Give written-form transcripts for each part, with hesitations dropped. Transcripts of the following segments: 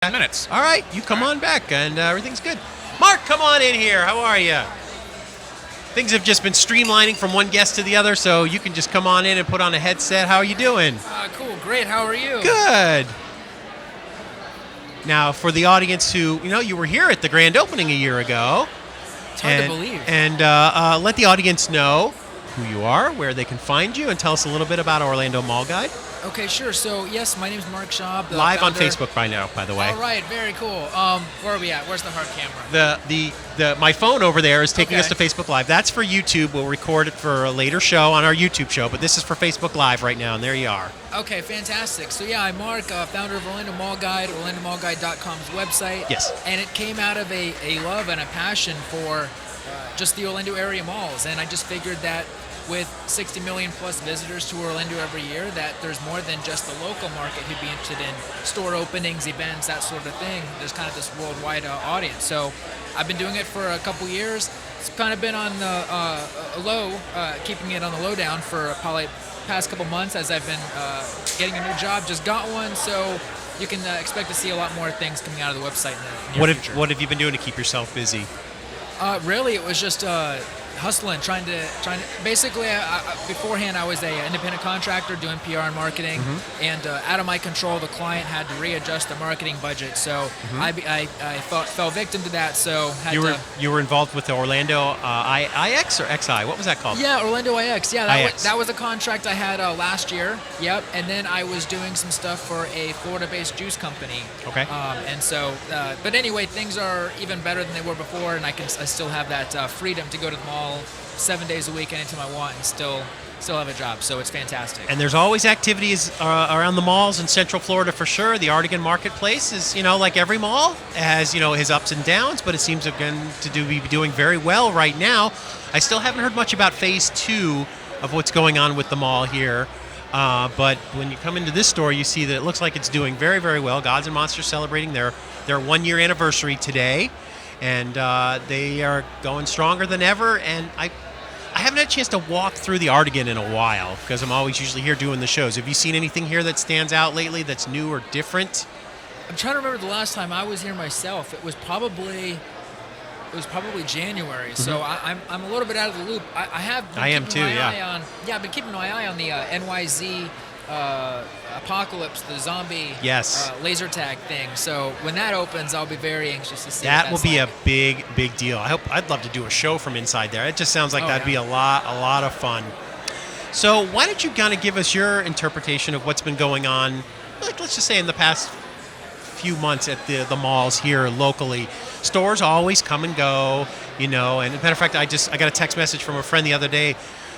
10 minutes. All right, you come on back, and everything's good. Mark, come on in here. How are you? Things have just been streamlining from one guest to the other, so you can just come on in and put on a headset. How are you doing? Cool, great. How are you? Good. Now, for the audience who, you were here at the grand opening a year ago. It's hard to believe. And let the audience know who you are, where they can find you, and tell us a little bit about Orlando Mall Guide. Okay, sure. So, yes, my name's Mark Schaub. Live founder. on Facebook by now, by the way. All right, very cool. Where are we at? Where's the hard camera? My phone over there is taking Okay. us to Facebook Live. That's for YouTube. We'll record it for a later show on our YouTube show, but this is for Facebook Live right now, and there you are. Okay, fantastic. So, yeah, I'm Mark, founder of Orlando Mall Guide, OrlandoMallGuide.com's website. Yes. And it came out of a love and a passion for just the Orlando area malls, and I just figured that with 60 million plus visitors to Orlando every year, that there's more than just the local market who'd be interested in store openings, events, that sort of thing. There's kind of this worldwide audience. So I've been doing it for a couple years. It's kind of been on the low, keeping it on the lowdown for probably past couple months as I've been getting a new job. Just got one, so you can expect to see a lot more things coming out of the website in the near future. What have you been doing to keep yourself busy? Really, it was just hustling, trying to. Basically, beforehand, I was a independent contractor doing PR and marketing, and out of my control, the client had to readjust the marketing budget. So I fell victim to that. So You were involved with the Orlando IX or XI? What was that called? Yeah, Orlando IX. Yeah, IX. that was a contract I had last year. Yep, and then I was doing some stuff for a Florida-based juice company. Okay. And so, but anyway, things are even better than they were before, and I still have that freedom to go to the mall 7 days a week anytime I want and still have a job, so it's fantastic. And there's always activities around the malls in Central Florida for sure. The Artigan Marketplace is, like every mall, has, his ups and downs, but it seems again to be doing very well right now. I still haven't heard much about phase 2 of what's going on with the mall here. But when you come into this store, you see that it looks like it's doing very, very well. Gods and Monsters celebrating their 1-year anniversary today. And they are going stronger than ever. And I haven't had a chance to walk through the Artigan in a while because I'm always usually here doing the shows. Have you seen anything here that stands out lately that's new or different? I'm trying to remember the last time I was here myself. It was probably January. So I'm a little bit out of the loop. I've been keeping my eye on the NYZ Apocalypse, the zombie laser tag thing. So when that opens, I'll be very anxious to see. That will be a big deal. I'd love to do a show from inside there. It just sounds like that'd be a lot of fun. So why don't you kind of give us your interpretation of what's been going on, like let's just say in the past few months at the malls here locally. Stores always come and go, and as a matter of fact, I got a text message from a friend the other day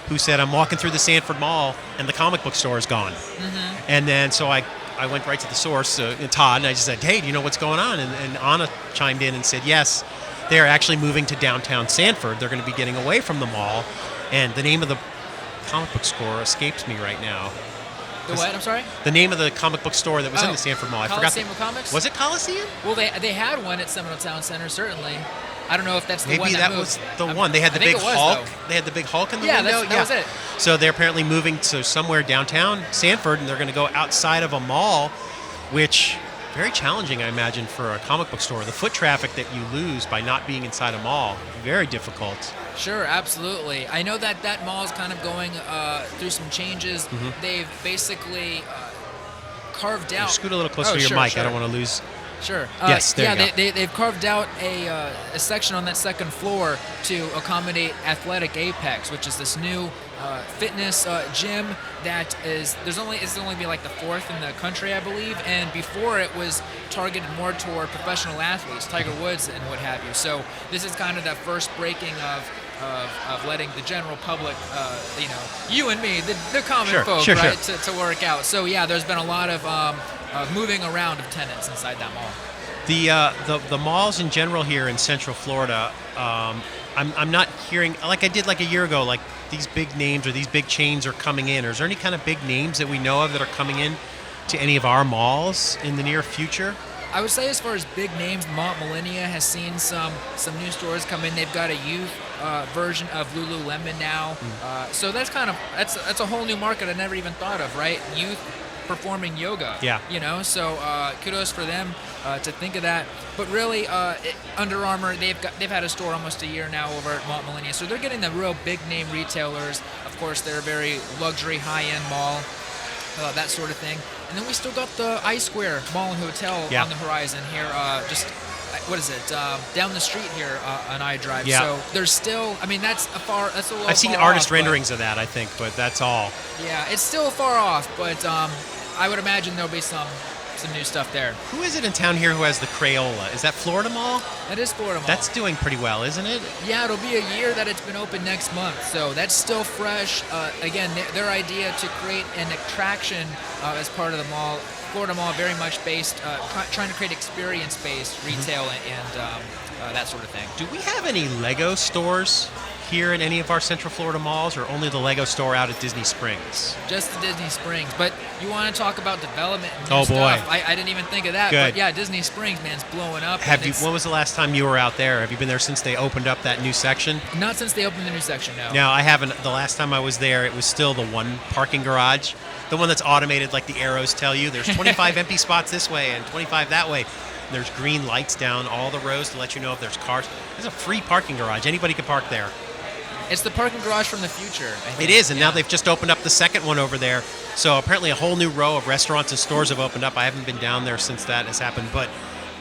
who said, I'm walking through the Sanford Mall and the comic book store is gone. And then so I went right to the source, Todd, and I just said, hey, do you know what's going on? And Anna chimed in and said, yes, they're actually moving to downtown Sanford. They're going to be getting away from the mall. And the name of the comic book store escapes me right now. The what? I'm sorry? The name of the comic book store that was in the Sanford Mall. I forgot. Coliseum of Comics? Was it Coliseum? Well, they had one at Seminole Town Center, certainly. I don't know if that's the one that moved. Was the one. They had the big Hulk. They had the big Hulk in the window. That was it. So they're apparently moving to somewhere downtown Sanford, and they're going to go outside of a mall, which very challenging, I imagine, for a comic book store. The foot traffic that you lose by not being inside a mall, very difficult. Sure, absolutely. I know that mall is kind of going through some changes. They've basically carved out. Scoot a little closer to your mic. Sure. I don't want to lose. Sure. Yes, there you go. They've carved out a section on that second floor to accommodate Athletic Apex, which is this new fitness gym that it's only be like the 4th in the country, I believe. And before it was targeted more toward professional athletes, Tiger Woods and what have you. So this is kind of that first breaking of letting the general public, you and me, the common folk, right, to work out. So yeah, there's been a lot of moving around of tenants inside that mall. The malls in general here in Central Florida, I'm not hearing, like I did like a year ago, like these big names or these big chains are coming in. Or is there any kind of big names that we know of that are coming in to any of our malls in the near future? I would say as far as big names, Mont Millennia has seen some new stores come in. They've got a youth version of Lululemon now. So that's a whole new market I never even thought of, right? Youth performing yoga. Yeah. So kudos for them to think of that. But really, Under Armour, they've had a store almost a year now over at Mall Millenia, so they're getting the real big name retailers. Of course, they're a very luxury, high-end mall, that sort of thing. And then we still got the I-Square Mall and Hotel on the horizon here. What is it? Down the street here on iDrive. Yeah. So there's still, that's a little I've seen far artist off, renderings of that, I think, but that's all. Yeah, it's still far off, but I would imagine there'll be some new stuff there. Who is it in town here who has the Crayola? Is that Florida Mall? That is Florida Mall. That's doing pretty well, isn't it? Yeah, it'll be a year that it's been open next month, so that's still fresh. Again, their idea to create an attraction as part of the mall. Florida Mall very much based, trying to create experience-based retail and that sort of thing. Do we have any Lego stores here in any of our Central Florida malls, or only the Lego store out at Disney Springs? Just the Disney Springs. But you want to talk about development and Oh, new boy. stuff. I didn't even think of that. Good. But yeah, Disney Springs, man, it's blowing up. When was the last time you were out there? Have you been there since they opened up that new section? Not since they opened the new section, no. No, I haven't. The last time I was there, it was still the one parking garage, the one that's automated, like the arrows tell you. There's 25 empty spots this way and 25 that way. And there's green lights down all the rows to let you know if there's cars. There's a free parking garage. Anybody can park there. It's the parking garage from the future, I think. It is, and now they've just opened up the second one over there. So apparently a whole new row of restaurants and stores have opened up. I haven't been down there since that has happened, but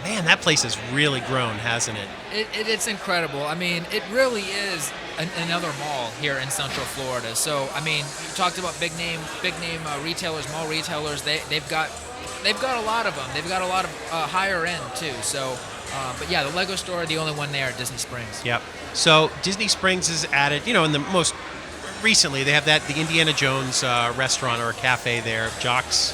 man, that place has really grown, hasn't it? It's incredible. It really is another mall here in Central Florida. So, you talked about big name retailers, mall retailers. They've got a lot of them. They've got a lot of higher end too. So, but yeah, the Lego store, the only one there at Disney Springs. Yep. So Disney Springs has added, in the most recently, they have the Indiana Jones restaurant or cafe there, Jock's.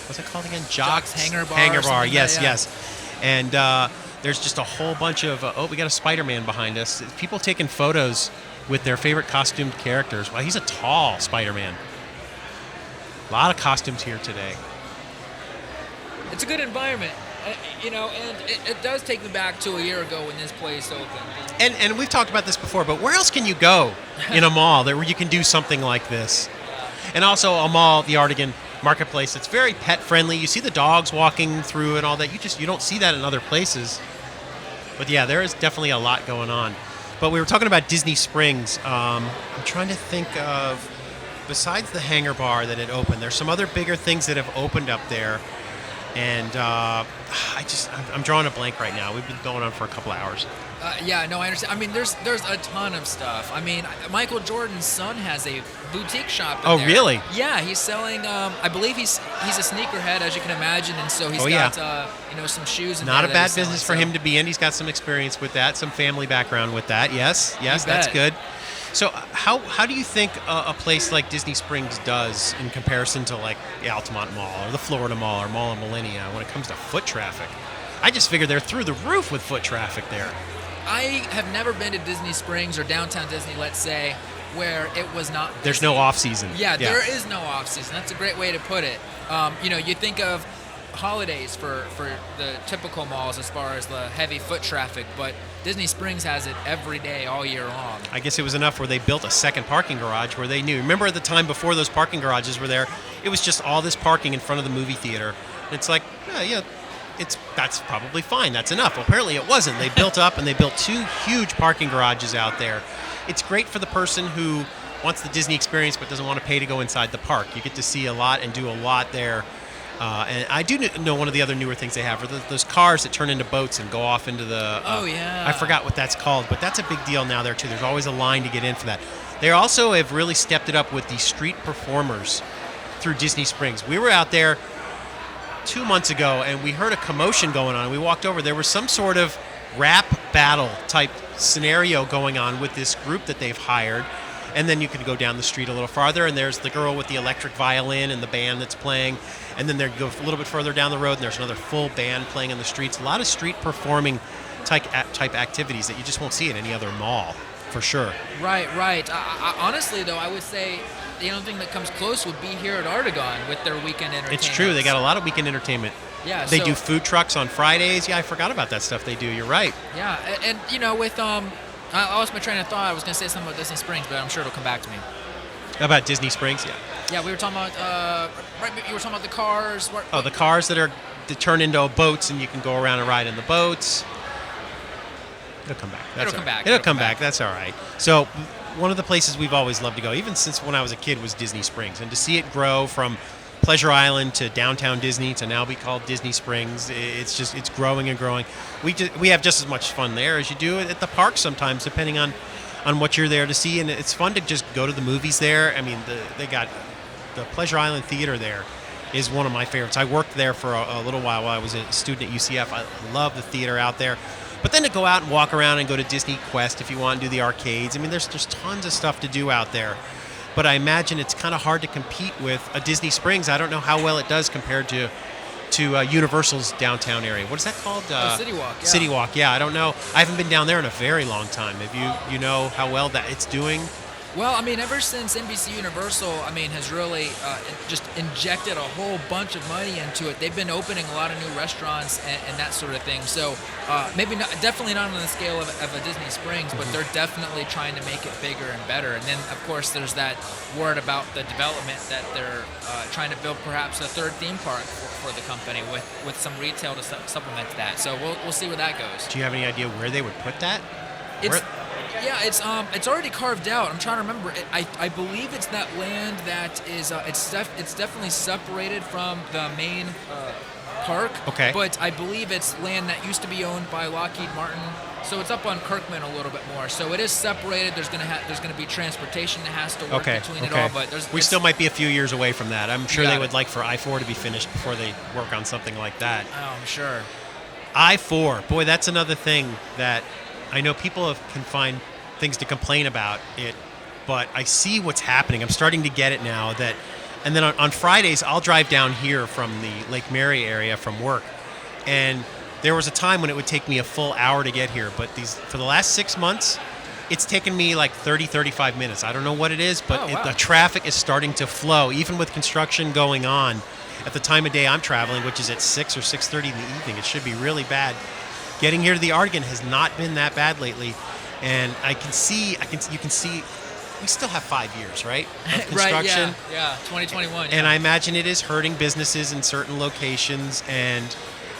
What's it called again? Jock's Hangar Bar. Hangar Bar. Yes, like that, yeah. Yes. And there's just a whole bunch of. We got a Spider-Man behind us. People taking photos with their favorite costumed characters. Wow, he's a tall Spider-Man. A lot of costumes here today. It's a good environment. And it does take me back to a year ago when this place opened. And we've talked about this before, but where else can you go in a mall where you can do something like this? And also a mall, the Artigan Marketplace, it's very pet friendly. You see the dogs walking through and all that. You don't see that in other places. But yeah, there is definitely a lot going on. But we were talking about Disney Springs. I'm trying to think of, besides the Hangar Bar that had opened, there's some other bigger things that have opened up there. And I'm drawing a blank right now. We've been going on for a couple of hours. I understand. There's a ton of stuff. Michael Jordan's son has a boutique shop in there. Really? Yeah, he's selling. I believe he's a sneakerhead, as you can imagine, and so he's got some shoes. Not a bad business for him to be in. He's got some experience with that, some family background with that. Yes, that's good. So how do you think a place like Disney Springs does in comparison to like the Altamont Mall or the Florida Mall or Mall of Millenia when it comes to foot traffic? I just figured they're through the roof with foot traffic there. I have never been to Disney Springs or downtown Disney, let's say, where it was not busy. There's no off season. Yeah, there is no off season. That's a great way to put it. You think of holidays for the typical malls as far as the heavy foot traffic, but Disney Springs has it every day all year long. I guess it was enough where they built a second parking garage where they knew. Remember at the time before those parking garages were there, it was just all this parking in front of the movie theater. And it's like, that's probably fine. That's enough. Well, apparently it wasn't. They built up and they built two huge parking garages out there. It's great for the person who wants the Disney experience but doesn't want to pay to go inside the park. You get to see a lot and do a lot there. And I do know one of the other newer things they have are those cars that turn into boats and go off into the... I forgot what that's called, but that's a big deal now there, too. There's always a line to get in for that. They also have really stepped it up with the street performers through Disney Springs. We were out there 2 months ago, and we heard a commotion going on. We walked over. There was some sort of rap battle type scenario going on with this group that they've hired. And then you can go down the street a little farther, and there's the girl with the electric violin and the band that's playing. And then they go a little bit further down the road, and there's another full band playing in the streets. A lot of street performing type activities that you just won't see at any other mall, for sure. Right. Honestly, though, I would say the only thing that comes close would be here at Artigan with their weekend entertainment. It's true. They got a lot of weekend entertainment. Yeah, they do food trucks on Fridays. Yeah, I forgot about that stuff they do. You're right. Yeah, and with I lost my train of thought. I was going to say something about Disney Springs, but I'm sure it'll come back to me. About Disney Springs, yeah. Yeah, we were talking about right. You were talking about the cars. Oh, the cars that turn into boats, and you can go around and ride in the boats. It'll come back. It'll come back. That's all right. So, one of the places we've always loved to go, even since when I was a kid, was Disney Springs, and to see it grow from Pleasure Island to downtown Disney to now be called Disney Springs, it's growing and growing. We have just as much fun there as you do at the park sometimes, depending on what you're there to see, and it's fun to just go to the movies there. I mean, they got the Pleasure Island Theater there is one of my favorites. I worked there for a little while I was a student at UCF. I love the theater out there. But then to go out and walk around and go to Disney Quest if you want to do the arcades. I mean, there's tons of stuff to do out there. But I imagine it's kind of hard to compete with a Disney Springs. I don't know how well it does compared to Universal's downtown area. What is that called? City Walk. Yeah. City Walk. Yeah, I don't know. I haven't been down there in a very long time. Have you know how well that it's doing? Well, I mean, ever since NBC Universal, I mean, has really just injected a whole bunch of money into it. They've been opening a lot of new restaurants and that sort of thing. So definitely not on the scale of a Disney Springs, but they're definitely trying to make it bigger and better. And then, of course, there's that word about the development that they're trying to build perhaps a third theme park for the company with some retail to supplement that. So we'll see where that goes. Do you have any idea where they would put that? It's already carved out. I'm trying to remember. I believe it's that land that is it's definitely separated from the main park. Okay. But I believe it's land that used to be owned by Lockheed Martin. So it's up on Kirkman a little bit more. So it is separated. There's gonna be transportation that has to work between it all. But we still might be a few years away from that. I'm sure they would it. like for I-4 to be finished before they work on something like that. Oh, I'm sure. I-4, boy, that's another thing that I know people can find things to complain about it, but I see what's happening. I'm starting to get it now and then on Fridays, I'll drive down here from the Lake Mary area from work, and there was a time when it would take me a full hour to get here, but for the last 6 months, it's taken me like 30, 35 minutes. I don't know what it is, but the traffic is starting to flow, even with construction going on. At the time of day I'm traveling, which is at 6 or 6:30 in the evening, it should be really bad. Getting here to the Argonne has not been that bad lately, and you can see we still have 5 years, right, of construction. Right, yeah, 2021. And I imagine it is hurting businesses in certain locations, and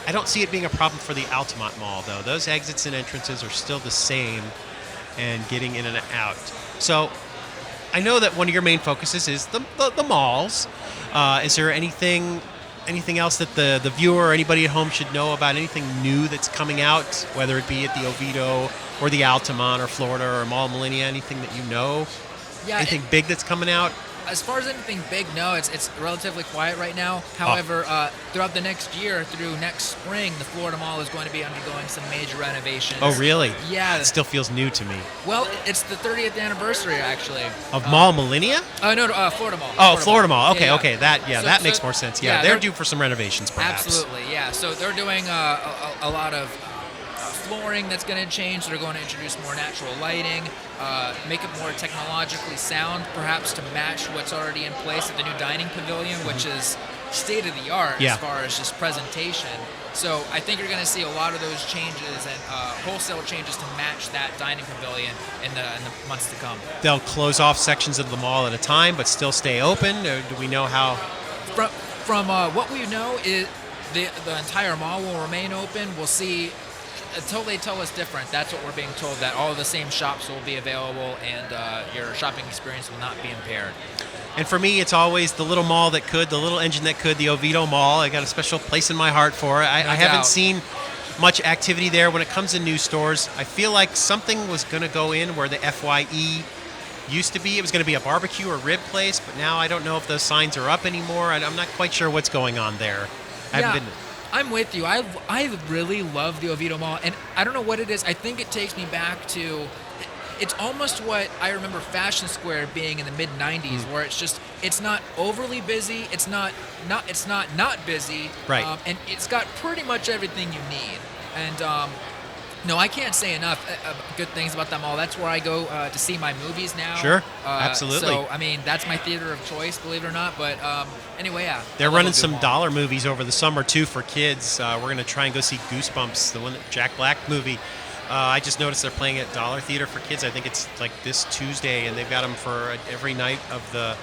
I don't see it being a problem for the Altamont Mall, though. Those exits and entrances are still the same, and getting in and out. So I know that one of your main focuses is the malls. Is there anything else that the viewer or anybody at home should know about, anything new that's coming out, whether it be at the Oviedo or the Altamont or Florida or Mall Millennia, anything that you know? Yeah, anything big that's coming out? As far as anything big, no, it's relatively quiet right now. However, throughout the next year, through next spring, the Florida Mall is going to be undergoing some major renovations. Oh, really? Yeah. It still feels new to me. Well, it's the 30th anniversary, actually. Of Mall Millennia? No, Florida Mall. Oh, Florida Mall. Okay, yeah. okay. That makes more sense. Yeah, they're due for some renovations, perhaps. Absolutely, yeah. So they're doing a lot of flooring that's going to change. They're going to introduce more natural lighting, make it more technologically sound, perhaps to match what's already in place at the new dining pavilion, which is state of the art as far as just presentation. So I think you're going to see a lot of those changes and wholesale changes to match that dining pavilion in the months to come. They'll close off sections of the mall at a time, but still stay open. Or do we know how? From what we know, is the entire mall will remain open. We'll see. Until they tell us different, that's what we're being told, that all of the same shops will be available and your shopping experience will not be impaired. And for me, it's always the little mall that could, the little engine that could, the Oviedo Mall. I got a special place in my heart for it. I haven't seen much activity there when it comes to new stores. I feel like something was going to go in where the FYE used to be. It was going to be a barbecue or rib place, but now I don't know if those signs are up anymore. I'm not quite sure what's going on there. I'm with you. I really love the Oviedo Mall, and I don't know what it is. I think it takes me back to, it's almost what I remember Fashion Square being in the mid '90s, where it's not overly busy, it's not busy, right? And it's got pretty much everything you need. And no, I can't say enough good things about that mall. That's where I go to see my movies now. Sure, absolutely. So, I mean, that's my theater of choice, believe it or not. But anyway, yeah. They're running some dollar movies over the summer, too, for kids. We're going to try and go see Goosebumps, the one that Jack Black movie. I just noticed they're playing at Dollar Theater for kids. I think it's like this Tuesday, and they've got them for every night of the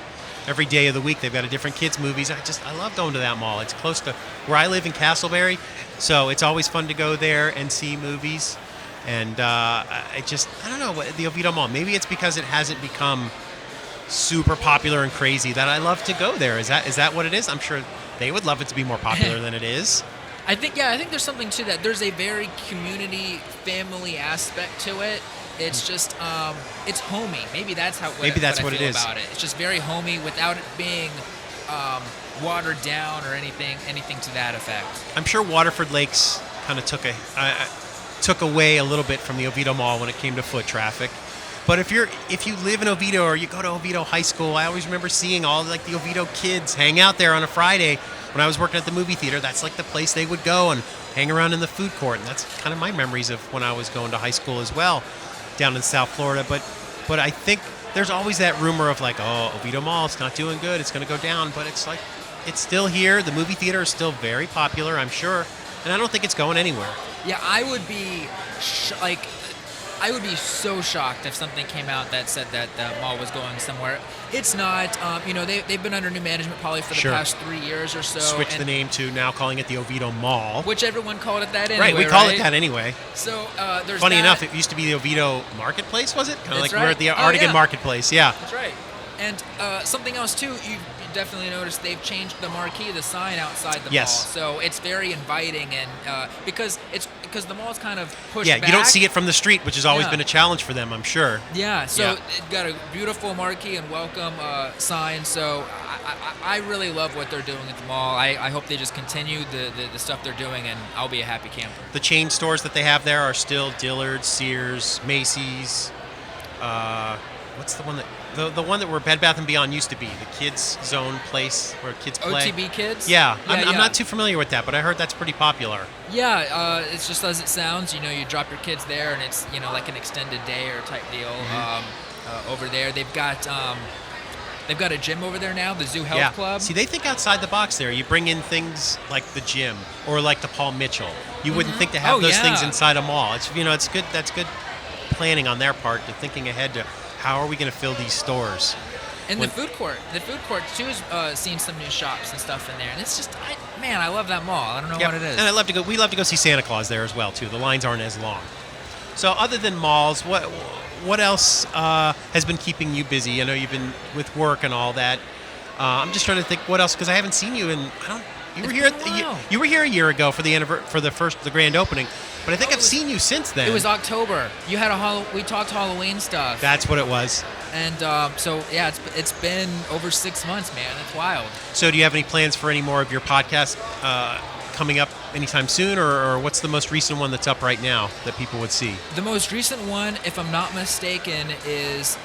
every day of the week they've got a different kids movies. I love going to that mall. It's close to where I live in Castleberry, so it's always fun to go there and see movies. And I don't know, the Oviedo Mall, maybe it's because it hasn't become super popular and crazy that I love to go there. Is that what it is? I'm sure they would love it to be more popular than it is. I think there's something to that. There's a very community, family aspect to it. It's just, it's homey. Maybe that's what I feel about it. It's just very homey without it being watered down or anything to that effect. I'm sure Waterford Lakes kind of took away a little bit from the Oviedo Mall when it came to foot traffic. But if you live in Oviedo or you go to Oviedo High School, I always remember seeing all like the Oviedo kids hang out there on a Friday when I was working at the movie theater. That's like the place they would go and hang around in the food court. And that's kind of my memories of when I was going to high school as well, down in South Florida. But I think there's always that rumor of like, oh, Oviedo Mall, it's not doing good, it's going to go down. But it's like, it's still here. The movie theater is still very popular, I'm sure. And I don't think it's going anywhere. Yeah, I would be I would be so shocked if something came out that said that the mall was going somewhere. It's not. They've been under new management probably for the past 3 years or so. Switched the name to now calling it the Oviedo Mall. Which everyone called it that anyway, right? We call it that anyway. So there's Funny enough, it used to be the Oviedo Marketplace, was it? Kind of like we're at the Artigan Marketplace, yeah. That's right. And something else, too, you definitely noticed they've changed the marquee, the sign outside the mall. So it's very inviting, and because the mall's kind of pushed back. Yeah, you don't see it from the street, which has always been a challenge for them, I'm sure. Yeah, so it got a beautiful marquee and welcome sign. So I really love what they're doing at the mall. I hope they just continue the stuff they're doing, and I'll be a happy camper. The chain stores that they have there are still Dillard's, Sears, Macy's. What's the one that... The one that where Bed Bath & Beyond used to be, the kids zone place where kids play. OTB Kids? Yeah, I'm not too familiar with that, but I heard that's pretty popular. Yeah, it's just as it sounds. You drop your kids there, and it's like an extended day or type deal. Over there, they've got a gym over there now, the Zoo Health Club. See, they think outside the box there. You bring in things like the gym or like the Paul Mitchell. You wouldn't think to have those things inside a mall. It's it's good. That's good planning on their part, to thinking ahead to how are we going to fill these stores. And the food court too has seen some new shops and stuff in there, and it's just I love that mall. I don't know what it is. And we love to go see Santa Claus there as well too. The lines aren't as long. So other than malls, what else has been keeping you busy? I know you've been with work and all that. I'm just trying to think what else, because I haven't seen you in you were here a year ago for the grand opening, but I think I've seen you since then. It was October. You had we talked Halloween stuff. That's what it was. And it's been over 6 months, man. It's wild. So do you have any plans for any more of your podcast coming up anytime soon, or what's the most recent one that's up right now that people would see? The most recent one, if I'm not mistaken, is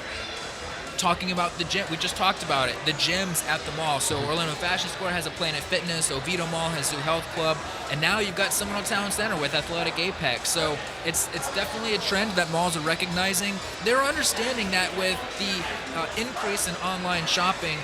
talking about the gym. We just talked about it. The gyms at the mall. So Orlando Fashion Square has a Planet Fitness. Oviedo Mall has Zoo Health Club, and now you've got Seminole Town Center with Athletic Apex. So it's definitely a trend that malls are recognizing. They're understanding that with the increase in online shopping,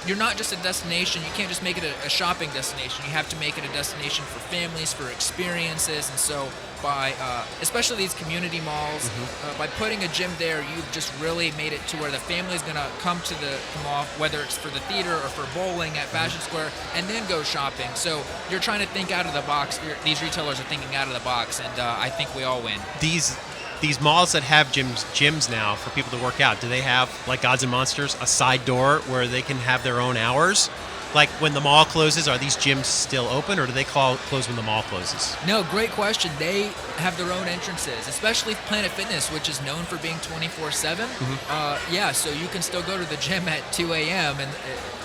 you're not just a destination. You can't just make it a shopping destination. You have to make it a destination for families, for experiences. And so by, especially these community malls, by putting a gym there, you've just really made it to where the family's going to come to the mall, whether it's for the theater or for bowling at Fashion Square, and then go shopping. So you're trying to think out of the box. These retailers are thinking out of the box, and I think we all win. These malls that have gyms now for people to work out, do they have, like Gods and Monsters, a side door where they can have their own hours? Like when the mall closes, are these gyms still open, or do they close when the mall closes? No, great question. They have their own entrances, especially Planet Fitness, which is known for being 24/7. So you can still go to the gym at 2 a.m. and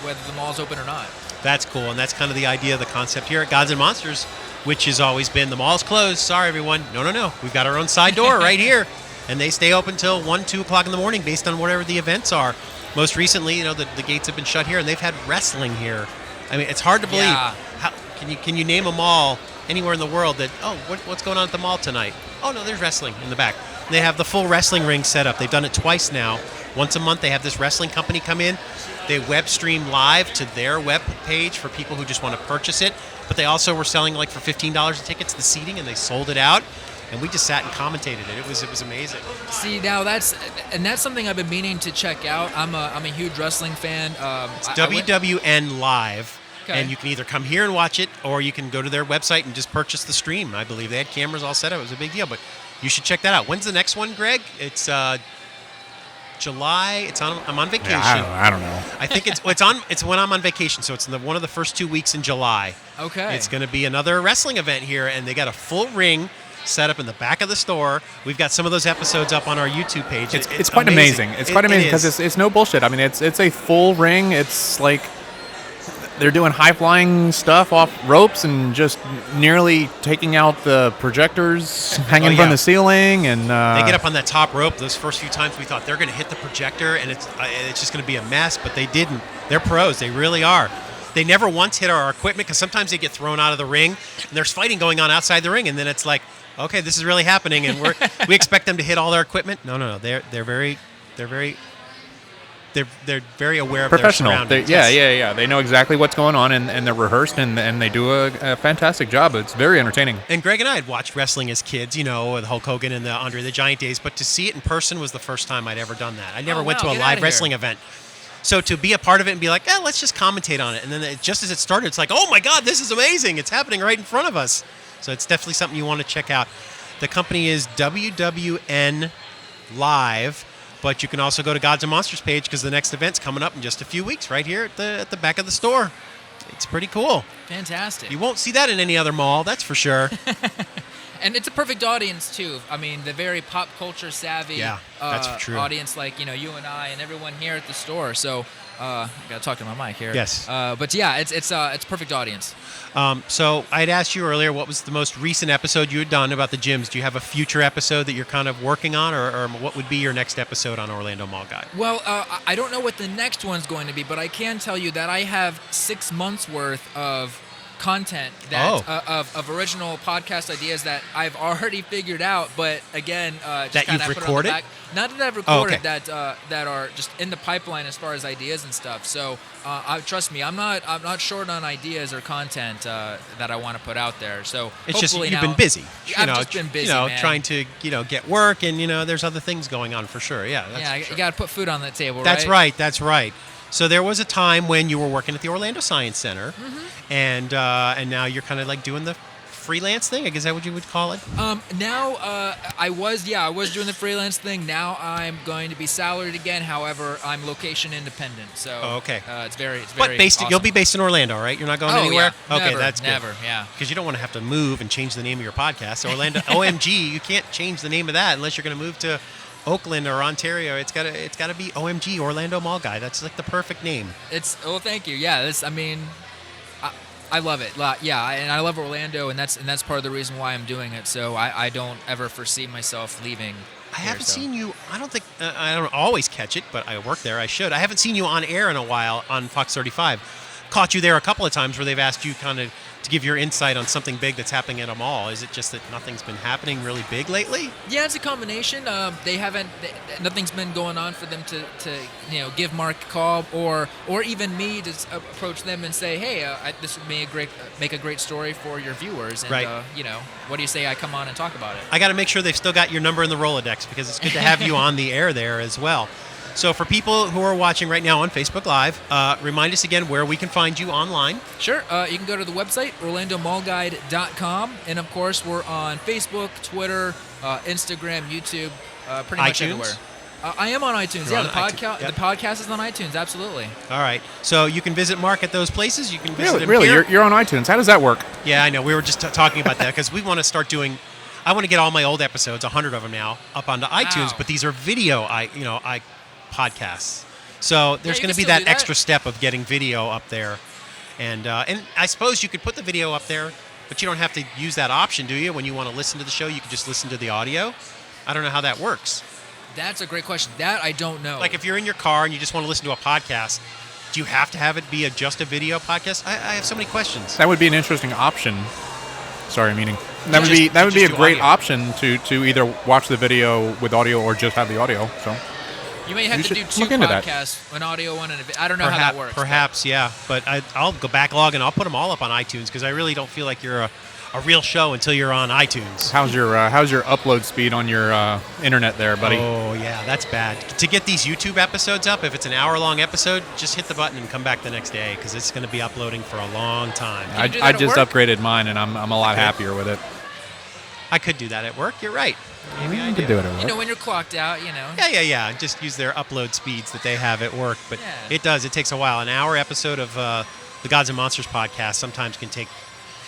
whether the mall's open or not. That's cool, and that's kind of the idea, the concept here at Gods and Monsters, which has always been the mall's closed. Sorry, everyone. No. We've got our own side door right here, and they stay open till 1, 2 o'clock in the morning based on whatever the events are. Most recently, the gates have been shut here, and they've had wrestling here. I mean, it's hard to believe. Yeah. How can you name a mall anywhere in the world that, what's going on at the mall tonight? Oh, no, there's wrestling in the back. And they have the full wrestling ring set up. They've done it twice now. Once a month, they have this wrestling company come in. They web stream live to their web page for people who just want to purchase it. But they also were selling, like, for $15 of tickets, the seating, and they sold it out. and we just sat and commentated it. It was amazing. See, now that's something I've been meaning to check out. I'm a huge wrestling fan. It's WWN Live. Okay. And you can either come here and watch it, or you can go to their website and just purchase the stream. I believe they had cameras all set up. It was a big deal, but you should check that out. When's the next one, Greg? It's July. I'm on vacation. Yeah, I don't know. I think it's when I'm on vacation, so it's one of the first 2 weeks in July. Okay. It's going to be another wrestling event here, and they got a full ring set up in the back of the store. We've got some of those episodes up on our YouTube page. It's quite amazing. It's quite amazing because it's no bullshit. I mean, it's a full ring. It's like they're doing high-flying stuff off ropes and just nearly taking out the projectors hanging from the ceiling. And they get up on that top rope. Those first few times we thought they're going to hit the projector and it's just going to be a mess, but they didn't. They're pros. They really are. They never once hit our equipment because sometimes they get thrown out of the ring and there's fighting going on outside the ring, and then it's like, okay, this is really happening, and we expect them to hit all their equipment. No. They're very aware of professional. Their surroundings. Yeah. They know exactly what's going on, and they're rehearsed, and they do a fantastic job. It's very entertaining. And Greg and I had watched wrestling as kids, with Hulk Hogan and the Andre the Giant days, but to see it in person was the first time I'd ever done that. I never went to a live wrestling event. So to be a part of it and be like, let's just commentate on it. And then just as it started, it's like, oh my God, this is amazing. It's happening right in front of us. So it's definitely something you want to check out. The company is WWN Live. But you can also go to Gods and Monsters page because the next event's coming up in just a few weeks right here at the back of the store. It's pretty cool. Fantastic. You won't see that in any other mall, that's for sure. And it's a perfect audience, too. I mean, the very pop culture savvy that's true. audience like, you and I and everyone here at the store. So I got to talk to my mic here. Yes. But yeah, it's a perfect audience. So I'd asked you earlier what was the most recent episode you had done about the gyms. Do you have a future episode that you're kind of working on, or what would be your next episode on Orlando Mall Guide? Well, I don't know what the next one's going to be, but I can tell you that I have 6 months worth of content that of original podcast ideas that I've already figured out, but again, just that kind you've of recorded. Not that I've recorded, okay. that are just in the pipeline as far as ideas and stuff. So trust me, I'm not short on ideas or content that I want to put out there. So it's just you've now, been busy. I've just been busy, man. Trying to get work, and there's other things going on for sure. Yeah, you got to put food on the table. That's right. That's right. So there was a time when you were working at the Orlando Science Center, and now you're kind of like doing the freelance thing. I guess that what you would call it. Now I was doing the freelance thing. Now I'm going to be salaried again. However, I'm location independent. So it's very But awesome. You'll be based in Orlando, right? You're not going anywhere. Yeah. Okay, that's good. Never, yeah. Because you don't want to have to move and change the name of your podcast. Orlando OMG, you can't change the name of that unless you're going to move to Oakland or Ontario. It's gotta be OMG, Orlando Mall Guy. That's like the perfect name. Thank you. Yeah, I love it. Yeah, and I love Orlando, and that's part of the reason why I'm doing it. So I don't ever foresee myself leaving. I haven't seen you. I don't think I don't always catch it, but I work there. I should. I haven't seen you on air in a while on Fox 35. Caught you there a couple of times where they've asked you kind of to give your insight on something big that's happening at a mall. Is it just that nothing's been happening really big lately? Yeah, it's a combination. Nothing's been going on for them to give Mark a call or even me to approach them and say, hey, this would make a great story for your viewers. And, right. What do you say I come on and talk about it? I got to make sure they've still got your number in the Rolodex because it's good to have you on the air there as well. So for people who are watching right now on Facebook Live, remind us again where we can find you online. Sure. You can go to the website, orlandomallguide.com. And, of course, we're on Facebook, Twitter, Instagram, YouTube, pretty much everywhere. I am on iTunes. You're the Yep. podcast is on iTunes, absolutely. All right. So you can visit Mark at those places. You can visit him Really? here. You're on iTunes. How does that work? Yeah, I know. We were just talking about that because we want to start doing – I want to get all my old episodes, 100 of them now, up onto iTunes. But these are video podcasts. So there's going to be that extra step of getting video up there. And I suppose you could put the video up there, but you don't have to use that option, do you? When you want to listen to the show, you can just listen to the audio. I don't know how that works. That's a great question. That I don't know. Like if you're in your car and you just want to listen to a podcast, do you have to have it be just a video podcast? I have so many questions. That would be an interesting option. That would be a great option to either watch the video with audio or just have the audio. So you may have to do two podcasts, an audio one and a video. I don't know how that works. Perhaps, yeah. But I'll go backlog and I'll put them all up on iTunes because I really don't feel like you're a a real show until you're on iTunes. How's your upload speed on your internet there, buddy? Oh, yeah, that's bad. To get these YouTube episodes up, if it's an hour-long episode, just hit the button and come back the next day because it's going to be uploading for a long time. I just upgraded mine, and I'm a lot happier with it. I could do that at work. You're right. Maybe I could do it at work. You know, when you're clocked out, you know. Yeah. Just use their upload speeds that they have at work. But it does. It takes a while. An hour episode of the Gods and Monsters podcast sometimes can take.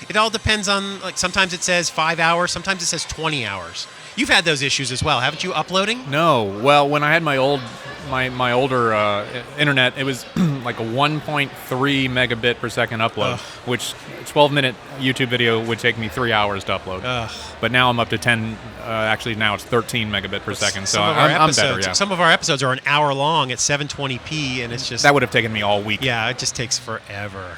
It all depends on, like, sometimes it says 5 hours, sometimes it says 20 hours. You've had those issues as well, haven't you, uploading? No. Well, when I had my older internet, it was like a 1.3 megabit per second upload, which 12-minute YouTube video would take me 3 hours to upload. But now I'm up to 10. Actually, now it's 13 megabit per second. So I'm better. Yeah. Some of our episodes are an hour long at 720p, and it's just that would have taken me all week. Yeah, it just takes forever.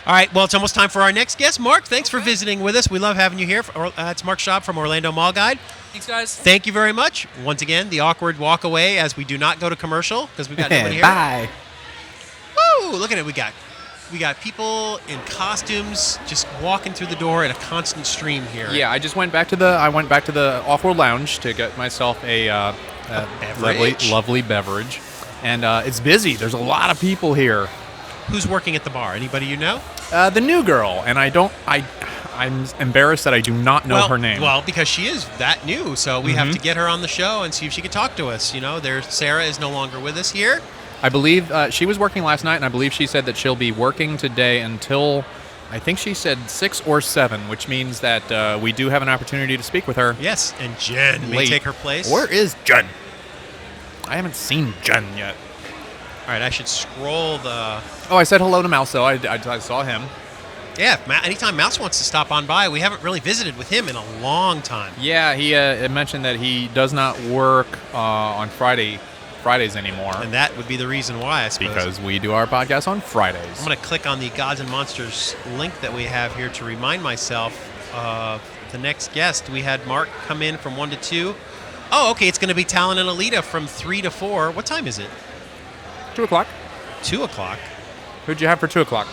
All right, well, it's almost time for our next guest. Mark, thanks for visiting with us. We love having you here. It's Mark Schaub from Orlando Mall Guide. Thanks, guys. Thank you very much. Once again, the awkward walk away as we do not go to commercial because we've got no one here. Bye. Woo! Look at it. We got people in costumes just walking through the door at a constant stream here. Yeah, I went back to the Off-World Lounge to get myself a lovely beverage, and it's busy. There's a lot of people here. Who's working at the bar? Anybody you know? The new girl, and I'm embarrassed that I do not know her name. Well, because she is that new, so we have to get her on the show and see if she can talk to us. You know, Sarah is no longer with us here. I believe she was working last night, and I believe she said that she'll be working today until, I think she said 6 or 7, which means that we do have an opportunity to speak with her. Yes, and Jen may take her place. Where is Jen? I haven't seen Jen yet. All right, I should scroll the... Oh, I said hello to Mouse, though. I saw him. Yeah, anytime Mouse wants to stop on by, we haven't really visited with him in a long time. Yeah, he mentioned that he does not work on Fridays anymore. And that would be the reason why, I suppose. Because we do our podcast on Fridays. I'm going to click on the Gods and Monsters link that we have here to remind myself of the next guest. We had Mark come in from 1 to 2. Oh, okay, it's going to be Talon and Alita from 3 to 4. What time is it? 2 o'clock. 2 o'clock? Who'd you have for 2 o'clock?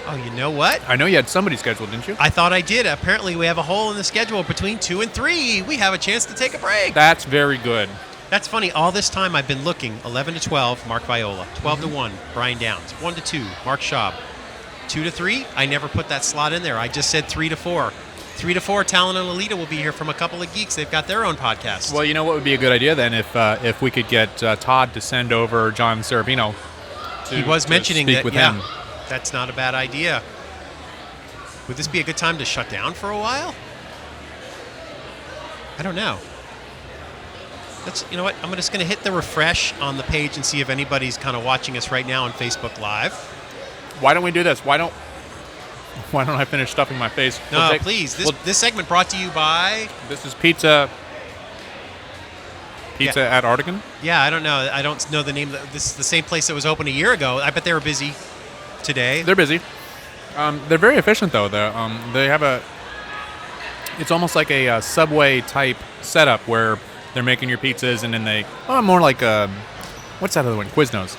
Oh, you know what? I know you had somebody scheduled, didn't you? I thought I did. Apparently, we have a hole in the schedule between 2 and 3. We have a chance to take a break. That's very good. That's funny. All this time, I've been looking. 11 to 12, Mark Viola. 12 to 1, Brian Downs. 1 to 2, Mark Schaub. 2 to 3, I never put that slot in there. I just said 3 to 4. 3 to 4, Talon and Alita will be here from a couple of geeks. They've got their own podcast. Well, you know what would be a good idea then if we could get Todd to send over John Serafino. He was mentioning speak that. With him. him. That's not a bad idea. Would this be a good time to shut down for a while? I don't know. You know what? I'm just going to hit the refresh on the page and see if anybody's kind of watching us right now on Facebook Live. Why don't we do this? Why don't I finish stuffing my face? No, please. This segment brought to you by... This is Pizza at Artigan? Yeah, I don't know. I don't know the name. This is the same place that was open a year ago. I bet they were busy today. They're busy. They're very efficient, though. They have it's almost like a Subway type setup where they're making your pizzas and then they more like what's that other one? Quiznos.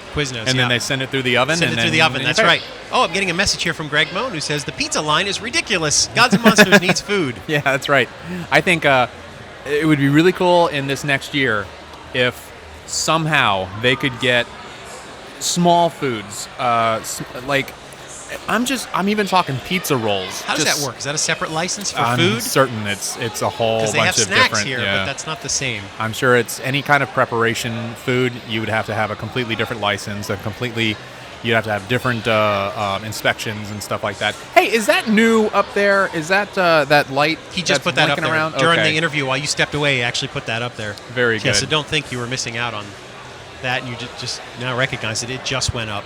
And then they send it through the oven. That's right. Oh, I'm getting a message here from Greg Moan who says the pizza line is ridiculous. Gods and Monsters needs food. Yeah, that's right. I think it would be really cool in this next year if somehow they could get small foods like. I'm even talking pizza rolls. How does that work? Is that a separate license for I'm food? I'm certain it's a whole bunch of different. Because they have snacks here, yeah. but that's not the same. I'm sure it's any kind of preparation food. You would have to have a completely different license. You'd have to have different inspections and stuff like that. Hey, is that new up there? Is that that light? He just put that up there around? During the interview while you stepped away. He actually put that up there. Very good. Yeah, so don't think you were missing out on that, and you just now recognize that it just went up.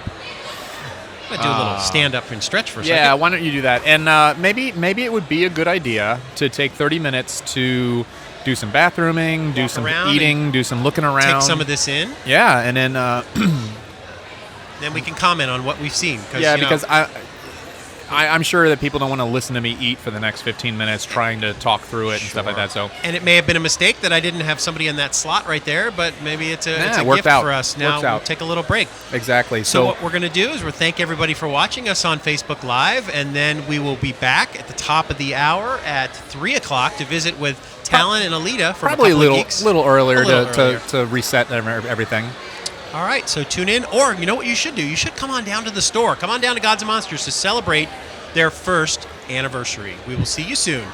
I'm going to do a little stand up and stretch for a second. Yeah, why don't you do that? And maybe it would be a good idea to take 30 minutes to do some bathrooming, do some eating, do some looking around. Take some of this in. Yeah, and then... then we can comment on what we've seen. Because I'm sure that people don't want to listen to me eat for the next 15 minutes trying to talk through it and stuff like that. So, and it may have been a mistake that I didn't have somebody in that slot right there, but maybe it's a gift out. for us. Now we'll take a little break. Exactly. So what we're going to do is we'll thank everybody for watching us on Facebook Live, and then we will be back at the top of the hour at 3 o'clock to visit with Talon and Alita from probably a little earlier earlier. to reset everything. All right, so tune in, or you know what you should do? You should come on down to the store. Come on down to Gods and Monsters to celebrate their first anniversary. We will see you soon.